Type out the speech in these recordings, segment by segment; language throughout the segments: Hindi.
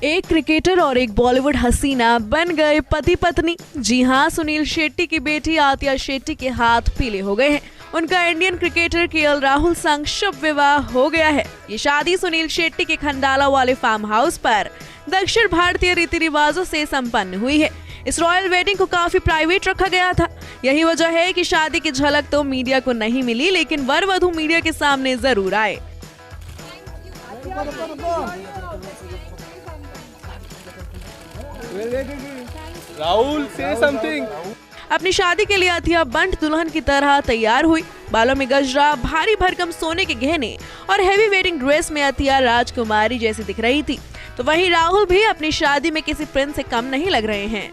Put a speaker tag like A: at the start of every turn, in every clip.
A: एक क्रिकेटर और एक बॉलीवुड हसीना बन गए पति पत्नी। जी हाँ, सुनील शेट्टी की बेटी आतिया शेट्टी के हाथ पीले हो गए हैं। उनका इंडियन क्रिकेटर केएल राहुल संग शुभ विवाह हो गया है। ये शादी सुनील शेट्टी के खंडाला वाले फार्म हाउस पर दक्षिण भारतीय रीति रिवाजों से संपन्न हुई है। इस रॉयल वेडिंग को काफी प्राइवेट रखा गया था। यही वजह है कि शादी की झलक तो मीडिया को नहीं मिली, लेकिन वर वधू मीडिया के सामने जरूर आए।
B: राहुल से समथिंग।
A: अपनी शादी के लिए अतिया बंट दुल्हन की तरह तैयार हुई। बालों में गजरा, भारी भरकम सोने के गहने और हेवी वेडिंग ड्रेस में अतिया राजकुमारी जैसी दिख रही थी। तो वहीं राहुल भी अपनी शादी में किसी प्रिंस से कम नहीं लग रहे हैं।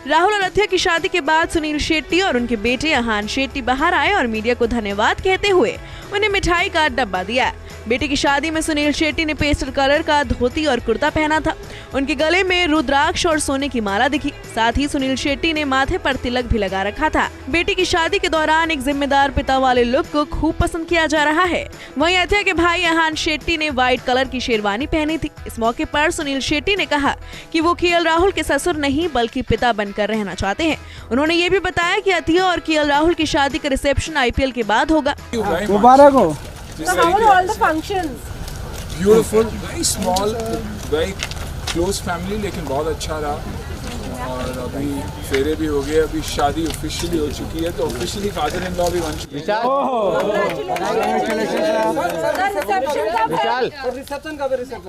A: राहुल और अतिया की शादी के बाद सुनील शेट्टी और उनके बेटे अहान शेट्टी बाहर आए और मीडिया को धन्यवाद कहते हुए उन्हें मिठाई का डब्बा दिया। बेटे की शादी में सुनील शेट्टी ने पेस्टल कलर का धोती और कुर्ता पहना था। उनके गले में रुद्राक्ष और सोने की माला दिखी। साथ ही सुनील शेट्टी ने माथे पर तिलक भी लगा रखा था। बेटी की शादी के दौरान एक जिम्मेदार पिता वाले लुक को खूब पसंद किया जा रहा है। वहीं अतिया के भाई अहान शेट्टी ने व्हाइट कलर की शेरवानी पहनी थी। इस मौके पर सुनील शेट्टी ने कहा कि वो केएल राहुल के ससुर नहीं बल्कि पिता बनकर रहना चाहते हैं। उन्होंने ये भी बताया कि अतिया और केएल राहुल की शादी का रिसेप्शन आईपीएल के बाद होगा।
C: मुबारक हो।
D: So how are all the functions?
B: Beautiful, very small, very close family, लेकिन बहुत अच्छा रहा। और अभी फेरे भी हो गए, अभी शादी ऑफिशियली हो चुकी है, तो ऑफिशियली फादर इन लॉ भी बन चुके हैं।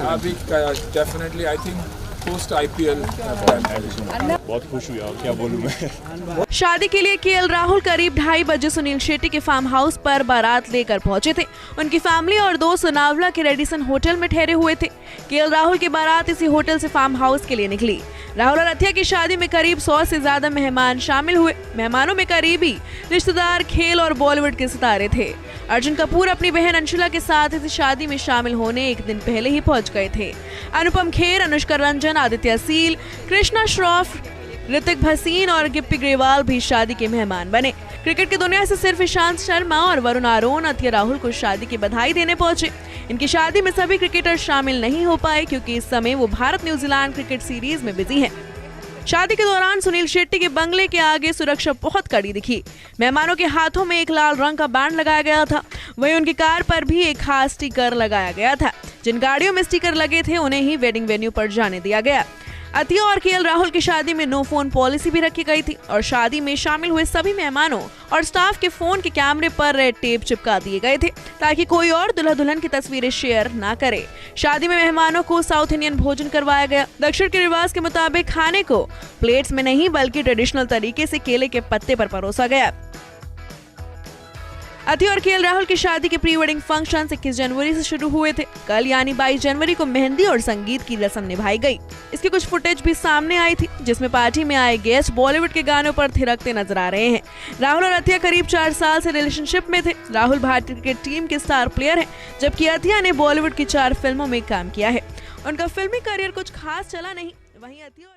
B: अभी definitely I think post IPL.
E: बहुत खुश हुआ, क्या बोलूं मैं।
A: शादी के लिए केएल राहुल करीब 2:30 बजे सुनील शेट्टी के फार्म हाउस पर बारात लेकर पहुंचे थे। उनकी फैमिली और दोस्त सोनावला के रेडिसन होटल में ठहरे हुए थे। केएल राहुल की बारात इसी होटल से फार्म हाउस के लिए निकली। राहुल और अतिया की शादी में करीब 100 से ज्यादा मेहमान शामिल हुए। मेहमानों में करीबी रिश्तेदार, खेल और बॉलीवुड के सितारे थे। अर्जुन कपूर अपनी बहन अंशुला के साथ इस शादी में शामिल होने एक दिन पहले ही पहुंच गए थे। अनुपम खेर, अनुष्का रंजन, आदित्य सील, कृष्णा श्रॉफ, ऋतिक भसीन और गिप्पी ग्रेवाल भी शादी के मेहमान बने। क्रिकेट की दुनिया से सिर्फ ईशांत शर्मा और वरुण आरोन अतिया राहुल को शादी की बधाई देने पहुंचे। इनकी शादी में सभी क्रिकेटर शामिल नहीं हो पाए क्योंकि इस समय वो भारत न्यूजीलैंड क्रिकेट सीरीज में बिजी हैं। शादी के दौरान सुनील शेट्टी के बंगले के आगे सुरक्षा बहुत कड़ी दिखी। मेहमानों के हाथों में एक लाल रंग का बैंड लगाया गया था। वहीं उनकी कार पर भी एक खास स्टिकर लगाया गया था। जिन गाड़ियों में स्टिकर लगे थे उन्हें ही वेडिंग वेन्यू पर जाने दिया गया। अतिया और केएल राहुल की शादी में नो फोन पॉलिसी भी रखी गई थी और शादी में शामिल हुए सभी मेहमानों और स्टाफ के फोन के कैमरे पर रेड टेप चिपका दिए गए थे ताकि कोई और दूल्हा दुल्हन की तस्वीरें शेयर ना करे। शादी में मेहमानों को साउथ इंडियन भोजन करवाया गया। दक्षिण के रिवाज के मुताबिक खाने को प्लेट्स में नहीं बल्कि ट्रेडिशनल तरीके से केले के पत्ते पर परोसा गया। अतिया और केएल राहुल की शादी के प्री वेडिंग फंक्शन 21 जनवरी से शुरू हुए थे। कल यानी 22 जनवरी को मेहंदी और संगीत की रस्म निभाई गई। इसकी कुछ फुटेज भी सामने आई थी जिसमें पार्टी में आए गेस्ट बॉलीवुड के गानों पर थिरकते नजर आ रहे हैं। राहुल और अतिया करीब 4 साल से रिलेशनशिप में थे। राहुल भारतीय क्रिकेट टीम के स्टार प्लेयर हैं, जबकि अतिया ने बॉलीवुड की 4 फिल्मों में काम किया है। उनका फिल्मी करियर कुछ खास चला नहीं। वहीं अतिया